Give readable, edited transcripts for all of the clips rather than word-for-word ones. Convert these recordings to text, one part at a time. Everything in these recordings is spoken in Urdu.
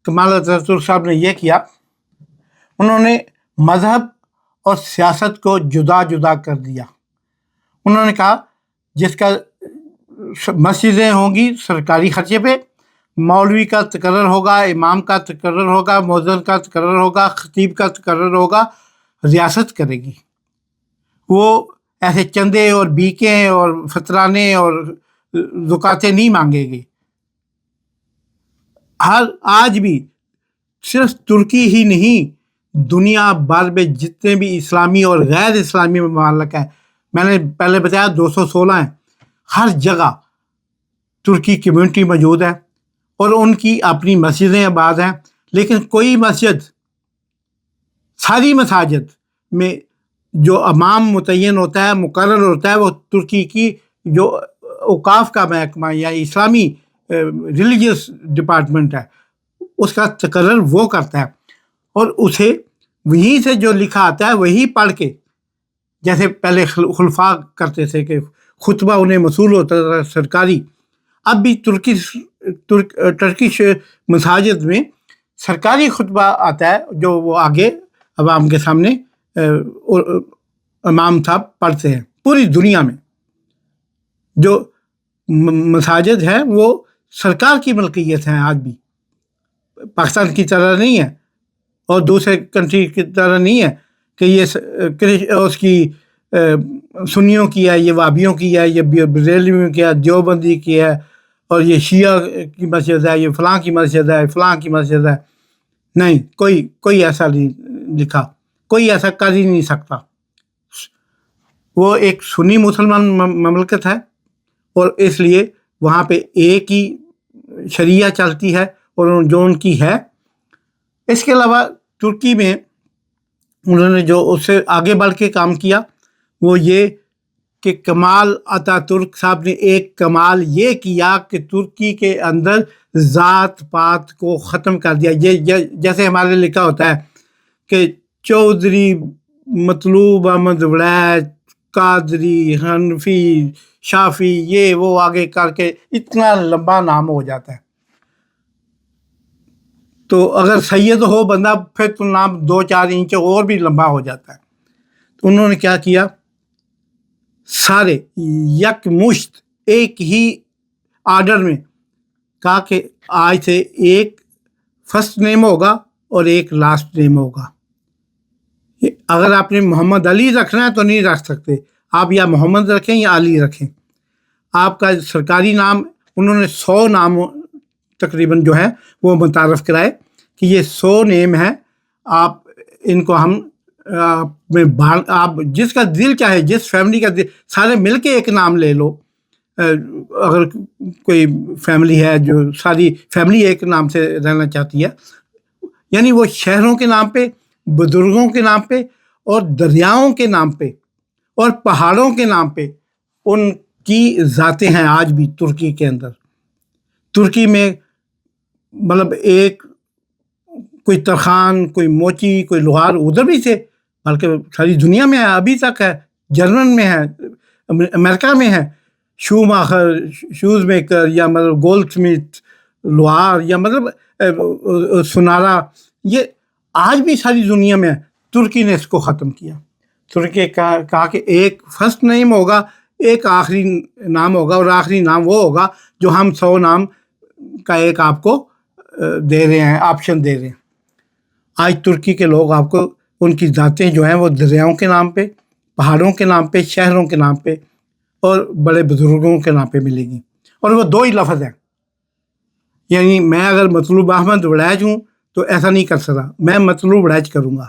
کمال اتاتürk صاحب نے یہ کیا، انہوں نے مذہب اور سیاست کو جدا جدا کر دیا۔ انہوں نے کہا جس کا مسجدیں ہوں گی سرکاری خرچے پہ، مولوی کا تقرر ہوگا، امام کا تقرر ہوگا، مؤذن کا تقرر ہوگا، خطیب کا تقرر ہوگا، ریاست کرے گی۔ وہ ایسے چندے اور بیکیں اور فطرانے اور زکاتیں نہیں مانگے گی۔ آج بھی صرف ترکی ہی نہیں، دنیا بھر میں جتنے بھی اسلامی اور غیر اسلامی ممالک ہیں، میں نے پہلے بتایا 216 ہیں، ہر جگہ ترکی کمیونٹی موجود ہے اور ان کی اپنی مسجدیں آباد ہیں، لیکن کوئی مسجد، ساری مساجد میں جو امام متعین ہوتا ہے، مقرر ہوتا ہے، وہ ترکی کی جو اوقاف کا محکمہ یا اسلامی ریلیجیس ڈپارٹمنٹ ہے، اس کا تقرر وہ کرتا ہے، اور اسے وہیں سے جو لکھا آتا ہے وہی پڑھ کے، جیسے پہلے خلفاء کرتے تھے کہ خطبہ انہیں موصول ہوتا تھا سرکاری، اب بھی ٹرکش مساجد میں سرکاری خطبہ آتا ہے جو وہ آگے عوام کے سامنے امام صاحب پڑھتے ہیں۔ پوری دنیا میں جو مساجد ہیں وہ سرکار کی ملکیت ہیں، آج بھی پاکستان کی طرح نہیں ہے اور دوسرے کنٹری کی طرح نہیں ہے کہ یہ اس کی سنیوں کی ہے، یہ وہابیوں کی ہے، یہ بریلویوں کی ہے، دیوبندی کی ہے، اور یہ شیعہ کی مسجد ہے، یہ فلاں کی مسجد ہے، فلاں کی مسجد ہے۔ نہیں، کوئی ایسا نہیں لکھا، کوئی ایسا کر ہی نہیں سکتا۔ وہ ایک سنی مسلمان مملکت ہے اور اس لیے وہاں پہ ایک ہی شریعہ چلتی ہے اور جو ان کی ہے۔ اس کے علاوہ ترکی میں انہوں نے جو اس سے آگے بڑھ کے کام کیا وہ یہ کہ کمال اتاتürk صاحب نے ایک کمال یہ کیا کہ ترکی کے اندر ذات پات کو ختم کر دیا۔ یہ جیسے ہمارے لکھا ہوتا ہے کہ چودھری، مطلوب احمد ولیچ، قادری، حنفی، شافی، یہ وہ آگے کر کے اتنا لمبا نام ہو جاتا ہے۔ تو اگر سید ہو بندہ پھر تو نام 2-4 انچ اور بھی لمبا ہو جاتا ہے۔ تو انہوں نے کیا کیا، سارے یک مشت ایک ہی آرڈر میں کہا کہ آج سے ایک فرسٹ نیم ہوگا اور ایک لاسٹ نیم ہوگا۔ اگر آپ نے محمد علی رکھنا ہے تو نہیں رکھ سکتے، آپ یا محمد رکھیں یا علی رکھیں۔ آپ کا سرکاری نام، انہوں نے 100 نام تقریباً جو ہے وہ متعارف کرائے کہ یہ 100 نیم ہیں، آپ ان کو ہم آپ جس کا دل چاہے، جس فیملی کا دل، سارے مل کے ایک نام لے لو۔ اگر کوئی فیملی ہے جو ساری فیملی ایک نام سے رہنا چاہتی ہے، یعنی وہ شہروں کے نام پہ، بزرگوں کے نام پہ، اور دریاؤں کے نام پہ، اور پہاڑوں کے نام پہ ان کی ذاتیں ہیں آج بھی ترکی کے اندر۔ ترکی میں مطلب ایک کوئی ترخان، کوئی موچی، کوئی لوہار ادھر بھی تھے، بلکہ ساری دنیا میں ہے، ابھی تک ہے، جرمن میں ہے، امریکہ میں ہے، شوز میکر یا مطلب گولڈ سمتھ، لوہار یا مطلب سنارا، یہ آج بھی ساری دنیا میں ہے۔ ترکی نے اس کو ختم کیا۔ ترکی کہا کہ ایک فرسٹ نیم ہوگا، ایک آخری نام ہوگا، اور آخری نام وہ ہوگا جو ہم 100 نام کا ایک آپ کو دے رہے ہیں، آپشن دے رہے ہیں۔ آج ترکی کے لوگ آپ کو ان کی ذاتیں جو ہیں وہ دریاؤں کے نام پہ، پہاڑوں کے نام پہ، شہروں کے نام پہ اور بڑے بزرگوں کے نام پہ ملے گی، اور وہ 2 ہی لفظ ہیں۔ یعنی میں اگر مطلوب احمد ولیچ ہوں تو ایسا نہیں کر سکتا، میں مطلوب ولیچ کروں گا۔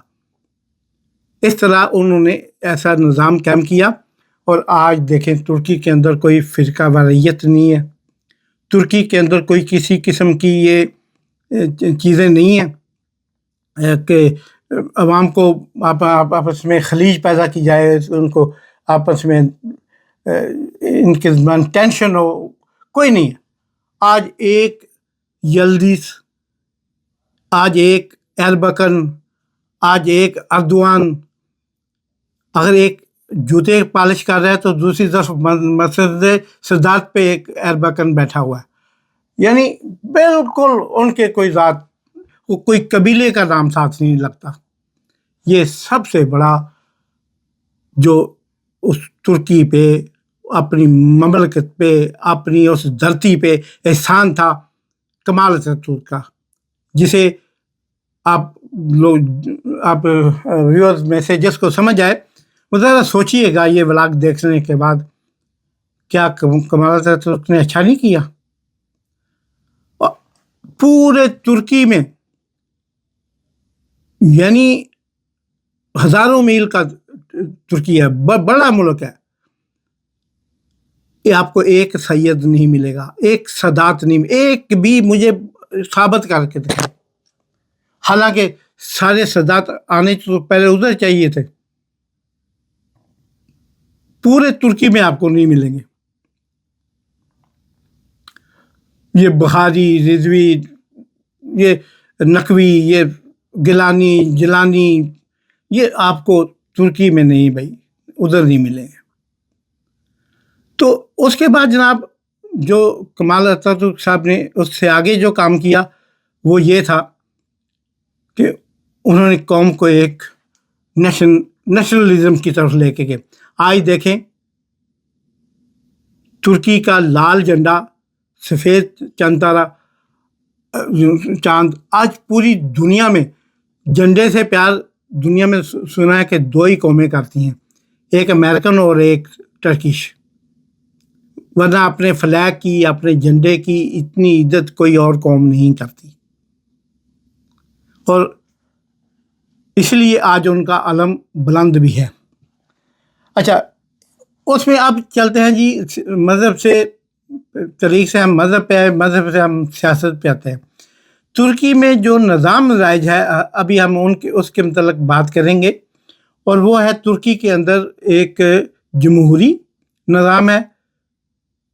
اس طرح انہوں نے ایسا نظام قائم کیا، اور آج دیکھیں ترکی کے اندر کوئی فرقہ واریت نہیں ہے، ترکی کے اندر کوئی کسی قسم کی یہ چیزیں نہیں ہیں کہ عوام کو آپس میں خلیج پیدا کی جائے، ان کو آپس میں ان کے درمیان ٹینشن ہو، کوئی نہیں ہے۔ آج ایک یلدیز، آج ایک ایربکن، آج ایک اردوان اگر ایک جوتے پالش کر رہا ہے تو دوسری طرف مسجد صدارت پہ ایک ایربکن بیٹھا ہوا ہے، یعنی بالکل ان کے کوئی ذات وہ کوئی قبیلے کا نام ساتھ نہیں لگتا. یہ سب سے بڑا جو اس ترکی پہ، اپنی مملکت پہ، اپنی اس دھرتی پہ احسان تھا کمال اتاتورک کا، جسے آپ لوگ، آپ ویورز میں سے جس کو سمجھ آئے وہ ذرا سوچیے گا یہ ولاگ دیکھنے کے بعد، کیا کمال اتاتورک نے اچھا نہیں کیا؟ پورے ترکی میں یعنی ہزاروں میل کا ترکی ہے، بڑا ملک ہے، یہ آپ کو ایک سید نہیں ملے گا، ایک سادات نہیں، ایک بھی مجھے ثابت کر کے دکھائے. حالانکہ سارے سادات آنے تو پہلے ادھر چاہیے تھے، پورے ترکی میں آپ کو نہیں ملیں گے. یہ بخاری، رضوی، یہ نقوی، یہ گیلانی، جیلانی، یہ آپ کو ترکی میں نہیں، بھائی ادھر نہیں ملیں گے. تو اس کے بعد جناب جو کمال اتاتورک صاحب نے اس سے آگے جو کام کیا وہ یہ تھا کہ انہوں نے قوم کو ایک نیشنلزم کی طرف لے کے گئے. آج دیکھیں ترکی کا لال جھنڈا، سفید چاند، آج پوری دنیا میں جھنڈے سے پیار دنیا میں سنا ہے کہ دو ہی قومیں کرتی ہیں، ایک امریکن اور ایک ٹرکش، ورنہ اپنے فلیگ کی، اپنے جھنڈے کی اتنی عزت کوئی اور قوم نہیں کرتی. اور اس لیے آج ان کا علم بلند بھی ہے. اچھا، اس میں اب چلتے ہیں جی مذہب سے، طریق سے ہم مذہب پہ آئے، مذہب سے ہم سیاست پہ آتے ہیں. ترکی میں جو نظام رائج ہے، ابھی ہم اس کے متعلق بات کریں گے، اور وہ ہے ترکی کے اندر ایک جمہوری نظام ہے.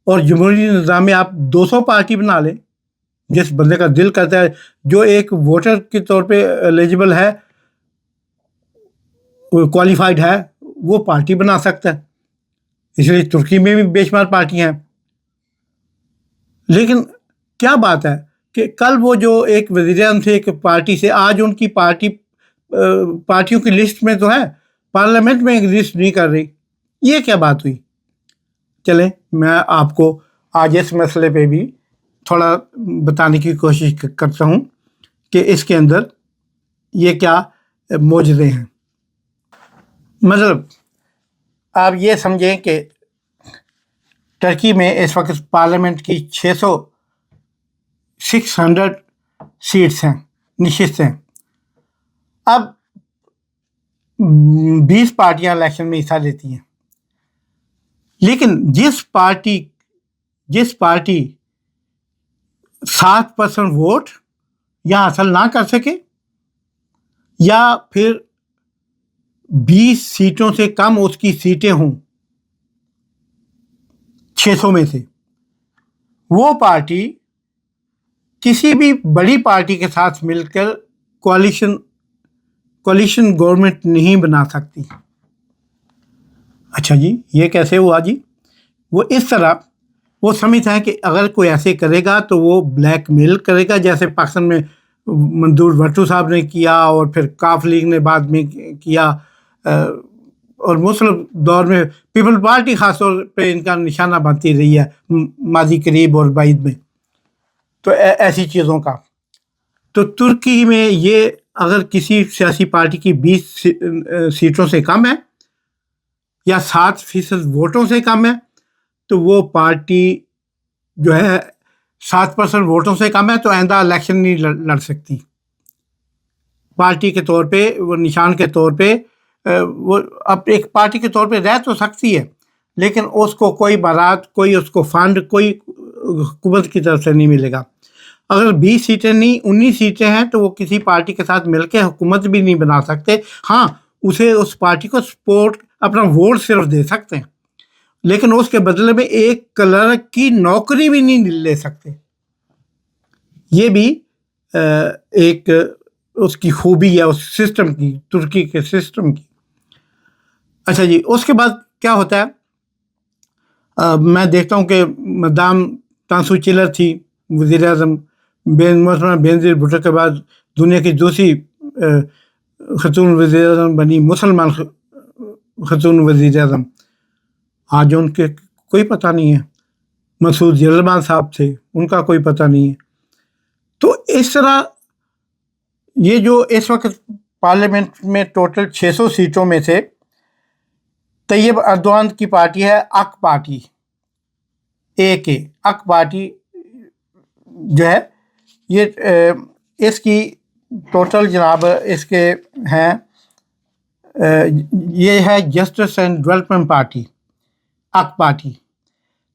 اور جمہوری نظام میں آپ 200 پارٹی بنا لیں، جس بندے کا دل کرتا ہے، جو ایک ووٹر کے طور پہ ایلیجبل ہے، کوالیفائڈ ہے، وہ پارٹی بنا سکتا ہے. اس لیے ترکی میں بھی بے شمار پارٹیاں ہیں. لیکن کیا بات ہے کہ کل وہ جو ایک وزیر اعظم تھے ایک پارٹی سے، آج ان کی پارٹیوں کی لسٹ میں تو ہے، پارلیمنٹ میں ایگزسٹ نہیں کر رہی. یہ کیا بات ہوئی؟ چلیں میں آپ کو آج اس مسئلے پہ بھی تھوڑا بتانے کی کوشش کرتا ہوں کہ اس کے اندر یہ کیا معجزے ہیں. مطلب آپ یہ سمجھیں کہ ٹرکی میں اس وقت پارلیمنٹ کی 600 سیٹس ہیں، نشستیں. اب 20 پارٹیاں الیکشن میں حصہ لیتی ہیں، لیکن جس پارٹی 7% ووٹ یا حاصل نہ کر سکے، یا پھر 20 سیٹوں سے کم اس کی سیٹیں ہوں 600 میں سے، وہ پارٹی کسی بھی بڑی پارٹی کے ساتھ مل کر کوalition گورنمنٹ نہیں بنا سکتی. اچھا جی، یہ کیسے ہوا جی؟ وہ اس طرح، وہ سمجھتا ہے کہ اگر کوئی ایسے کرے گا تو وہ بلیک میل کرے گا، جیسے پاکستان میں منظور بھٹو صاحب نے کیا، اور پھر کاف لیگ نے بعد میں کیا، اور مسلم دور میں پیپل پارٹی خاص طور پہ ان کا نشانہ بنتی رہی ہے ماضی قریب اور بعید میں. تو ایسی چیزوں کا تو ترکی میں یہ اگر کسی سیاسی پارٹی کی 20 سیٹوں سے کم ہے یا 7% ووٹوں سے کم ہے، تو وہ پارٹی جو ہے 7% ووٹوں سے کم ہے تو آئندہ الیکشن نہیں لڑ سکتی. پارٹی کے طور پہ، وہ نشان کے طور پہ، وہ اب ایک پارٹی کے طور پہ رہ تو سکتی ہے، لیکن اس کو کوئی برات، کوئی اس کو فنڈ، کوئی حکومت کی طرف سے نہیں ملے گا. اگر 20 سیٹیں نہیں 19 سیٹیں ہیں تو وہ کسی پارٹی کے ساتھ مل کے حکومت بھی نہیں بنا سکتے. ہاں، اسے اس پارٹی کو سپورٹ، اپنا ووٹ صرف دے سکتے ہیں، لیکن اس کے بدلے میں ایک کلرک کی نوکری بھی نہیں لے سکتے. یہ بھی ایک اس کی خوبی ہے، اس سسٹم کی، ترکی کے سسٹم کی. اچھا جی، اس کے بعد کیا ہوتا ہے؟ میں دیکھتا ہوں کہ مدام تانسو چیلر تھی وزیر اعظم، محترمہ بینظیر بھٹو کے بعد دنیا کی دوسری خاتون وزیر اعظم بنی، مسلمان خاتون وزیر اعظم. آج ان کے کوئی پتہ نہیں ہے. مسعود جلمان صاحب تھے، ان کا کوئی پتہ نہیں ہے. تو اس طرح یہ جو اس وقت پارلیمنٹ میں ٹوٹل 600 سیٹوں میں سے طیب اردوان کی پارٹی ہے اک پارٹی، اک پارٹی جو ہے یہ اس کی ٹوٹل جناب اس کے ہیں یہ ہے جسٹس اینڈ ڈیولپمنٹ پارٹی، اک پارٹی.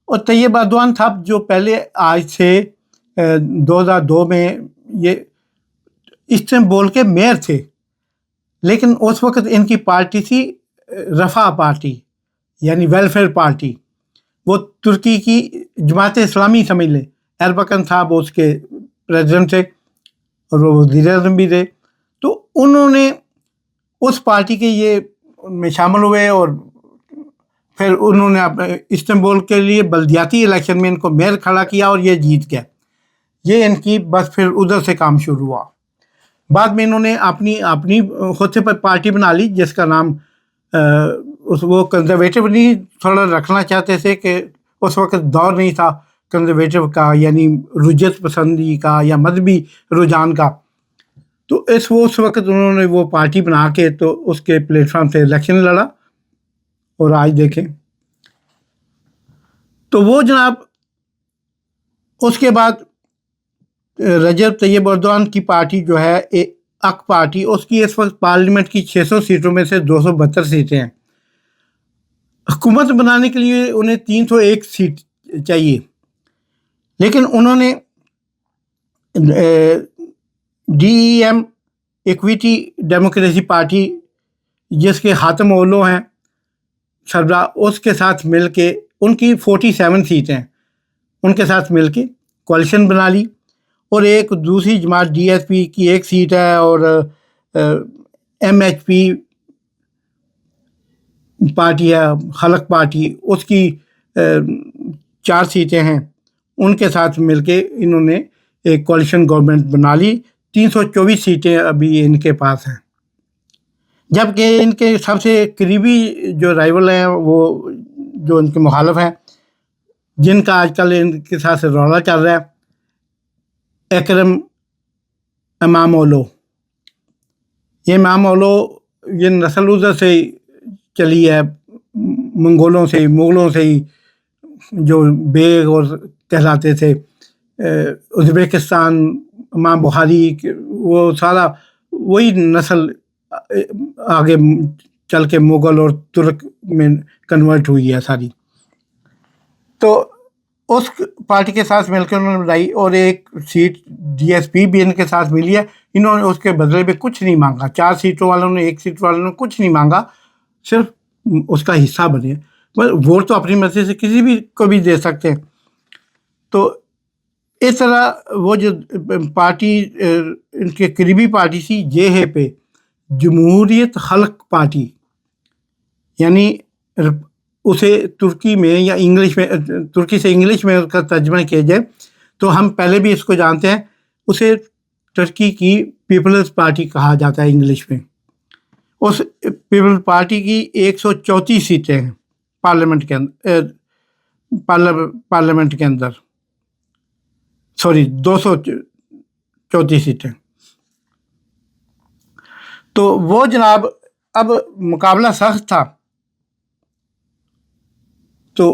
اور طیب اردوان صاحب جو پہلے آج سے 2002 میں یہ استنبول کے میئر تھے، لیکن اس وقت ان کی پارٹی تھی رفع پارٹی، یعنی ویلفیئر پارٹی. وہ ترکی کی جماعت اسلامی سمجھ لیں. اربکن صاحب اس کے پریزیڈنٹ تھے اور وہ وزیر اعظم بھی تھے. تو انہوں نے اس پارٹی کے یہ میں شامل ہوئے اور پھر انہوں نے استنبول کے لیے بلدیاتی الیکشن میں ان کو میئر کھڑا کیا اور یہ جیت گیا. یہ ان کی بس پھر ادھر سے کام شروع ہوا. بعد میں انہوں نے اپنی خود سے پارٹی بنا لی جس کا نام وہ کنزرویٹو نہیں تھوڑا رکھنا چاہتے تھے کہ اس وقت دور نہیں تھا کنزرویٹو کا، یعنی رجت پسندی کا یا مذہبی رجحان کا. تو اس وقت انہوں نے وہ پارٹی بنا کے تو اس کے پلیٹ فارم سے الیکشن لڑا اور آج دیکھیں. تو وہ جناب اس کے بعد رجب طیب اردوان کی پارٹی جو ہے اک پارٹی، اس کی اس وقت پارلیمنٹ کی 600 سیٹوں میں سے 272 سیٹیں ہیں. حکومت بنانے کے لیے انہیں 301 سیٹ چاہیے، لیکن انہوں نے D E M equity democracy party جس کے حاتم اولو ہیں سربراہ، اس کے ساتھ مل کے ان کی 47 سیٹیں، ان کے ساتھ مل کے کوalition بنا لی. اور ایک دوسری جماعت ڈی ایس پی کی ایک سیٹ ہے اور ایم ایچ پی پارٹی ہے خلق پارٹی، اس کی 4 سیٹیں ہیں. ان کے ساتھ مل کے انہوں نے ایک کوalition گورنمنٹ بنا لی. 324 سیٹیں ابھی ان کے پاس ہیں، جبکہ ان کے سب سے قریبی جو رائیول ہیں وہ جو ان کے مخالف ہیں جن کا آج کل ان کے ساتھ رولا چل رہا ہے، اکرم امام اولو. یہ امام اولو یہ نسل ادھر سے چلی ہے، منگولوں سے، مغلوں سے ہی، جو بیگ اور کہلاتے تھے. ازبیکستان، امام بخاری، وہ سارا وہی نسل آگے چل کے مغل اور ترک میں کنورٹ ہوئی ہے ساری. تو اس پارٹی کے ساتھ مل کے انہوں نے بنائی اور ایک سیٹ ڈی ایس پی بھی ان کے ساتھ ملی ہے. انہوں نے اس کے بدلے میں کچھ نہیں مانگا. 4 سیٹوں والوں نے، 1 سیٹ والوں نے کچھ نہیں مانگا، صرف اس کا حصہ بنے. ووٹ تو اپنی مرضی سے کسی بھی کو بھی دے سکتے ہیں. تو اس طرح وہ جو پارٹی ان کے قریبی پارٹی تھی جے ہے پہ جمہوریت خلق پارٹی، یعنی اسے ترکی میں یا انگلش میں، ترکی سے انگلش میں اس کا ترجمہ کیا جائے تو ہم پہلے بھی اس کو جانتے ہیں، اسے ترکی کی پیپلز پارٹی کہا جاتا ہے انگلش میں. اس پیپلز پارٹی کی 134 سیٹیں ہیں پارلیمنٹ کے اندر، سوری 234 سیٹیں. تو وہ جناب اب مقابلہ سخت تھا. تو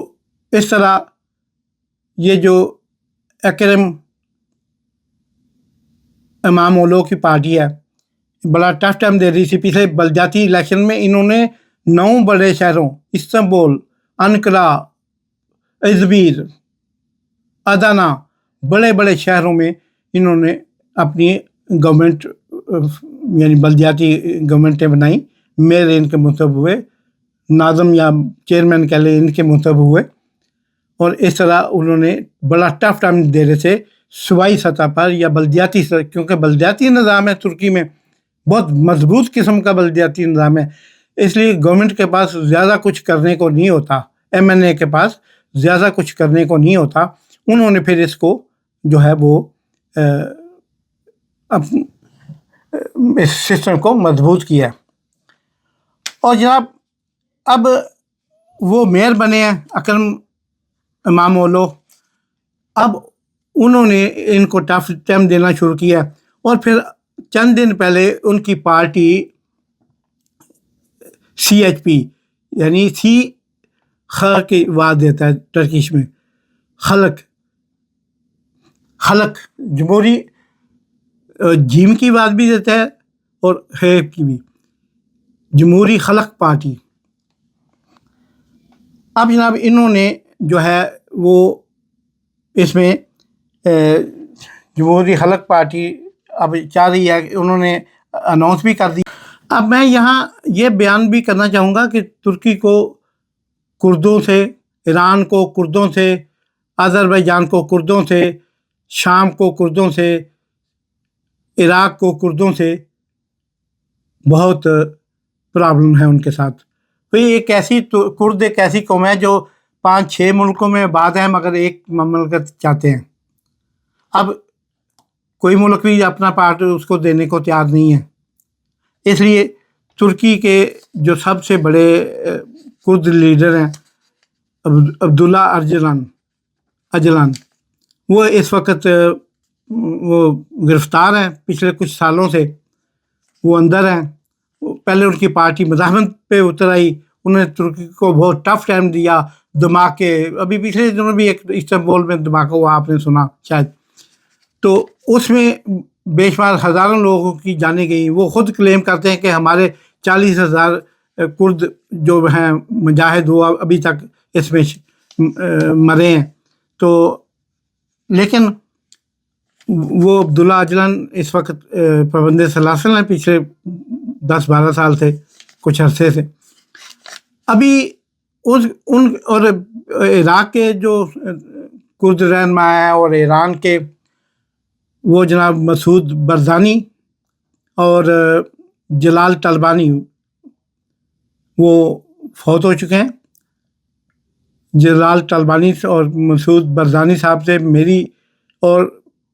اس طرح یہ جو اکرم امام اولو کی پارٹی ہے بڑا ٹف ٹائم دے رہی تھی. پچھلے بلدیاتی الیکشن میں انہوں نے 9 بڑے شہروں، استنبول، انقرہ، ازمیر، ادنا، بڑے بڑے شہروں میں انہوں نے اپنی گورنمنٹ یعنی بلدیاتی گورنمنٹیں بنائیں. میئر ان کے منتخب ہوئے، ناظم یا چیئرمین کہہ لیں ان کے منتخب ہوئے. اور اس طرح انہوں نے بڑا ٹف ٹائم دے رہے تھے صوبائی سطح پر یا بلدیاتی سطح، کیونکہ بلدیاتی نظام ہے ترکی میں، بہت مضبوط قسم کا بلدیاتی نظام ہے. اس لیے گورنمنٹ کے پاس زیادہ کچھ کرنے کو نہیں ہوتا، ایم این اے کے پاس زیادہ کچھ کرنے کو نہیں ہوتا. انہوں نے پھر اس کو جو ہے وہ اس سسٹم کو مضبوط کیا ہے. اور جناب اب وہ میئر بنے ہیں اکرم امام اولو. اب انہوں نے ان کو ٹف ٹائم دینا شروع کیا اور پھر چند دن پہلے ان کی پارٹی CHP یعنی خ کی واد دیتا ہے ٹرکش میں، خلق جمہوری جیم کی بات بھی دیتا ہے اور ہیب کی بھی، جمہوری خلق پارٹی. اب جناب انہوں نے جو ہے وہ اس میں جمہوری خلق پارٹی اب چاہ رہی ہے کہ انہوں نے اناؤنس بھی کر دی. اب میں یہاں یہ بیان بھی کرنا چاہوں گا کہ ترکی کو کردوں سے، ایران کو کردوں سے، آذربائیجان کو کردوں سے، شام کو کردوں سے، عراق کو کردوں سے بہت پرابلم ہے ان کے ساتھ. ایک ایسی کرد ایک ایسی قوم ہے جو 5-6 ملکوں میں آباد ہے مگر ایک مملکت چاہتے ہیں. اب کوئی ملک بھی اپنا پارٹ اس کو دینے کو تیار نہیں ہے. اس لیے ترکی کے جو سب سے بڑے کرد لیڈر ہیں عبداللہ اجلان، وہ اس وقت وہ گرفتار ہیں. پچھلے کچھ سالوں سے وہ اندر ہیں. پہلے ان کی پارٹی مزاحمت پہ اتر آئی، انہوں نے ترکی کو بہت ٹف ٹائم دیا. دھماکے ابھی پچھلے دنوں بھی ایک استنبول میں دھماکہ ہوا، آپ نے سنا شاید، تو اس میں بے شمار ہزاروں لوگوں کی جانیں گئیں. وہ خود کلیم کرتے ہیں کہ ہمارے 40,000 کرد جو ہیں مجاہد وہ ابھی تک اس میں مرے ہیں. تو لیکن وہ عبداللہ اجلان اس وقت پابند سلاسل ہیں پچھلے 10-12 سال سے، کچھ عرصے سے. ابھی ان اور عراق کے جو کرد رہنما ہیں اور ایران کے وہ جناب مسعود برزانی اور جلال طلبانی وہ فوت ہو چکے ہیں. جلال طلبانی اور مسعود برزانی صاحب سے میری اور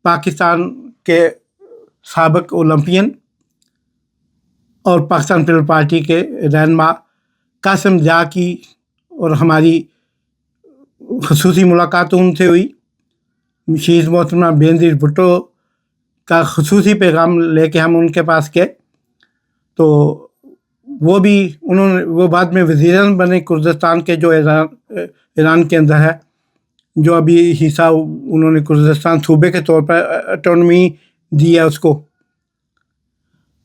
پاکستان کے سابق اولمپئن اور پاکستان پیپلز پارٹی کے رہنما قاسم جا کی اور ہماری خصوصی ملاقات ان سے ہوئی. شہید محترمہ بینظیر بھٹو کا خصوصی پیغام لے کے ہم ان کے پاس گئے. تو وہ بھی وہ بعد میں وزیر اعظم بنے کردستان کے، جو ایران کے اندر ہے، جو ابھی حصہ انہوں نے کردستان صوبے کے طور پر اٹانومی دی ہے اس کو.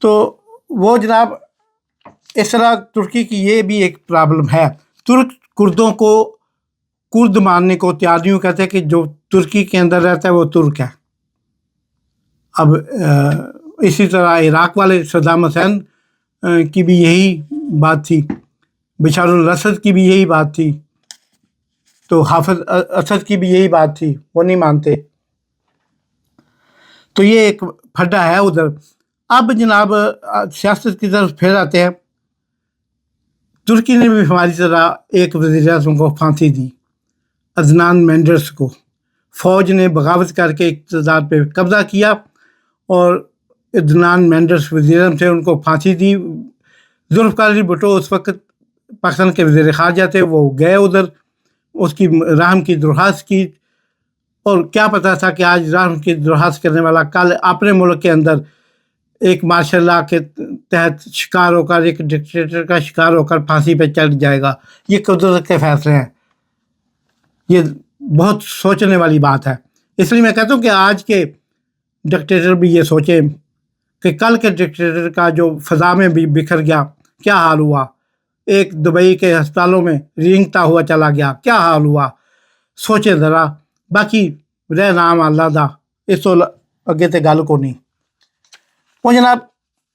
تو وہ جناب اس طرح ترکی کی یہ بھی ایک پرابلم ہے. ترک کردوں کو کرد ماننے کو تیار نہیں کہتے کہ جو ترکی کے اندر رہتا ہے وہ ترک ہے. اب اسی طرح عراق والے صدام حسین کی بھی یہی بات تھی، بشار الاسد کی بھی یہی بات تھی، تو حافظ اسد کی بھی یہی بات تھی، وہ نہیں مانتے. تو یہ ایک پھڈا ہے ادھر. اب جناب سیاست کی طرف پھر آتے ہیں. ترکی نے بھی ہماری طرح ایک وزیر اعظم کو پھانسی دی، عدنان مینڈرس کو. فوج نے بغاوت کر کے اقتدار پہ قبضہ کیا اور عدنان مینڈرس وزیر اعظم سے ان کو پھانسی دی. ذوالفقار علی بھٹو اس وقت پاکستان کے وزیر خارجہ تھے، وہ گئے ادھر، اس کی رحم کی درخواست کی. اور کیا پتا تھا کہ آج رحم کی درخواست کرنے والا کل اپنے ملک کے اندر ایک مارشل لا کے تحت شکار ہو کر، ایک ڈکٹیٹر کا شکار ہو کر پھانسی پہ چڑھ جائے گا. یہ قدرت کے فیصلے ہیں. یہ بہت سوچنے والی بات ہے. اس لیے میں کہتا ہوں کہ آج کے ڈکٹیٹر بھی یہ سوچیں کہ کل کے ڈکٹیٹر کا جو فضا میں بھی بکھر گیا کیا حال ہوا. ایک دبئی کے ہسپتالوں میں رینگتا ہوا چلا گیا، کیا حال ہوا. سوچیں ذرا. باقی رہ نام اللہ دا، اس تو اگے تے گل کو نہیں. وہ جناب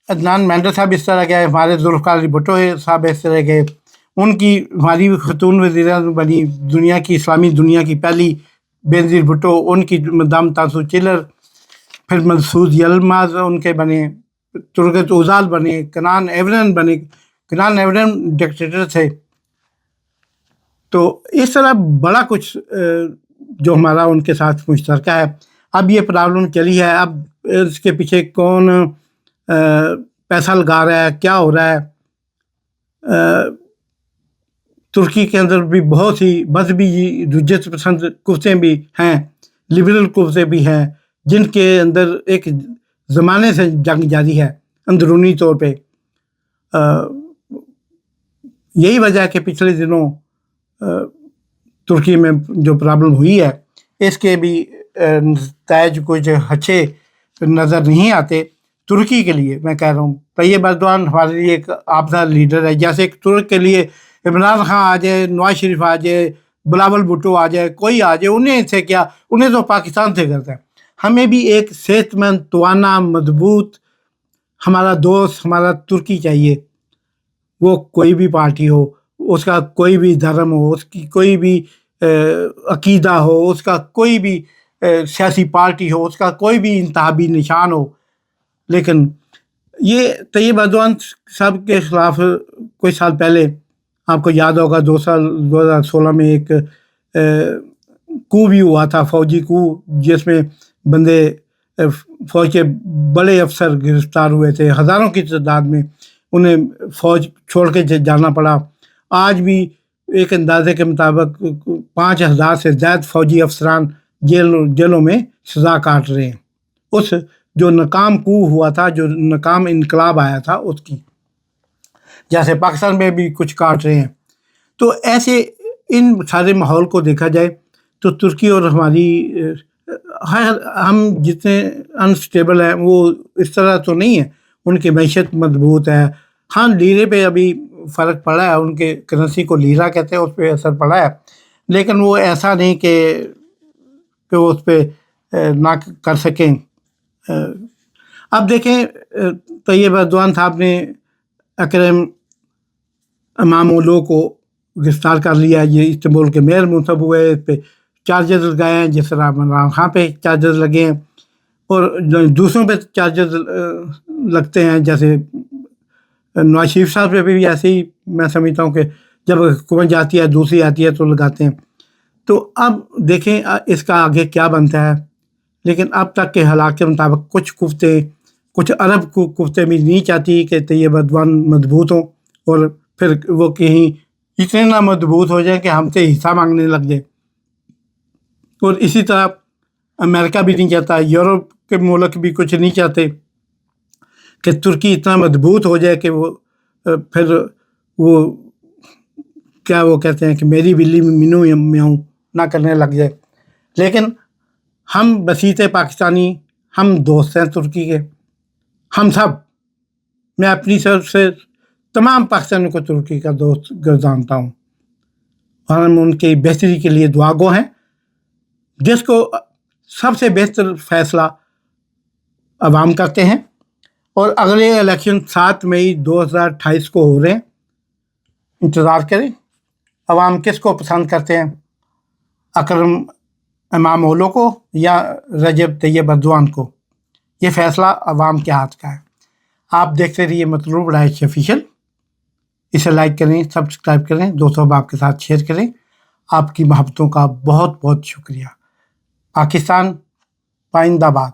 عدنان مینڈر صاحب اس طرح گئے، ہمارے ذوالفقار علی بھٹو صاحب اس طرح گئے. ان کی ہماری خاتون وزیر اعظم بنی دنیا کی، اسلامی دنیا کی پہلی، بینظیر بھٹو. ان کی مدام تانسو چلر، پھر مسعود یلماز ان کے بنے، ترگت اوزال بنے، کنان ایورن بنے. کنان ایورن ڈکٹیٹر تھے. تو اس طرح بڑا کچھ جو ہمارا ان کے ساتھ مشترکہ ہے. اب یہ پرابلم چلی ہے. اب اس کے پیچھے کون پیسہ لگا رہا ہے، کیا ہو رہا ہے. ترکی کے اندر بھی بہت سی مذہبی رجت پسند قوتیں بھی ہیں، لبرل قوتیں بھی ہیں، جن کے اندر ایک زمانے سے جنگ جاری ہے اندرونی طور پہ. یہی وجہ ہے کہ پچھلے دنوں ترکی میں جو پرابلم ہوئی ہے اس کے بھی نتائج کچھ اچھے نظر نہیں آتے ترکی کے لیے. میں کہہ رہا ہوں طیب ایردوان ہمارے لیے ایک آبدہ لیڈر ہے، جیسے ایک ترک کے لیے عمران خان آ جائے، نواز شریف آ جائے، بلاول بھٹو آ جائے، کوئی آ جائے، انہیں سے کیا، انہیں تو پاکستان سے کرتا ہے. ہمیں بھی ایک صحت مند، توانا، مضبوط ہمارا دوست، ہمارا ترکی چاہیے. وہ کوئی بھی پارٹی ہو، اس کا کوئی بھی دھرم ہو، اس کی کوئی بھی عقیدہ ہو، اس کا کوئی بھی سیاسی پارٹی ہو، اس کا کوئی بھی انتخابی نشان ہو. لیکن یہ طیب ایردوان صاحب کے خلاف کوئی سال پہلے آپ کو یاد ہوگا 2016 میں ایک کو بھی ہوا تھا، فوجی کو، جس میں بندے فوج کے بڑے افسر گرفتار ہوئے تھے، ہزاروں کی تعداد میں انہیں فوج چھوڑ کے جانا پڑا. آج بھی ایک اندازے کے مطابق 5000 سے زائد فوجی افسران جیلوں میں سزا کاٹ رہے ہیں، اس جو ناکام کو ہوا تھا، جو ناکام انقلاب آیا تھا اس کی، جیسے پاکستان میں بھی کچھ کاٹ رہے ہیں. تو ایسے ان سارے ماحول کو دیکھا جائے تو ترکی اور ہماری ہم جتنے انسٹیبل ہیں وہ اس طرح تو نہیں ہیں. ان کی معیشت مضبوط ہے. ہاں لیرے پہ ابھی فرق پڑا ہے، ان کے کرنسی کو لیرا کہتے ہیں، اس پہ اثر پڑا ہے، لیکن وہ ایسا نہیں کہ وہ اس پہ نہ کر سکیں. اب دیکھیں طیب ایردوان صاحب نے اکرم امامولو کو گرفتار کر لیا. یہ استنبول کے میئر منتخب ہوئے، اس پہ چارجز لگائے ہیں، جس طرح عمران خان پہ چارجز لگے ہیں اور دوسروں پہ چارجز لگتے ہیں. جیسے نواز شریف صاحب پہ بھی ایسے ہی میں سمجھتا ہوں کہ جب حکومت جاتی ہے دوسری آتی ہے تو لگاتے ہیں. تو اب دیکھیں اس کا آگے کیا بنتا ہے. لیکن اب تک کے حالات کے مطابق کچھ عرب قوتیں بھی نہیں چاہتی کہ طیب ایردوان مضبوط ہوں اور پھر وہ کہیں اتنے نہ مضبوط ہو جائیں کہ ہم سے حصہ مانگنے لگ جائے. اور اسی طرح امریکہ بھی نہیں چاہتا، یورپ کے ملک بھی کچھ نہیں چاہتے کہ ترکی اتنا مضبوط ہو جائے کہ وہ پھر وہ کیا وہ کہتے ہیں کہ میری بلی مینو میاؤں نہ کرنے لگ جائے. لیکن ہم بسیط پاکستانی، ہم دوست ہیں ترکی کے، ہم سب، میں اپنی طرف سے تمام پاکستانیوں کو ترکی کا دوست گردانتا ہوں اور ہم ان کی بہتری کے لیے دعا گو ہیں. جس کو سب سے بہتر فیصلہ عوام کرتے ہیں. اور اگلے الیکشن 7 مئی 2028 کو ہو رہے ہیں، انتظار کریں عوام کس کو پسند کرتے ہیں، اکرم امامولو کو یا رجب طیب ایردوان کو. یہ فیصلہ عوام کے ہاتھ کا ہے. آپ دیکھتے رہیے مطلوب رائے آفیشیل. اسے لائک کریں، سبسکرائب کریں، دوستوں آپ کے ساتھ شیئر کریں. آپ کی محبتوں کا بہت بہت شکریہ. پاکستان پائندہ باد.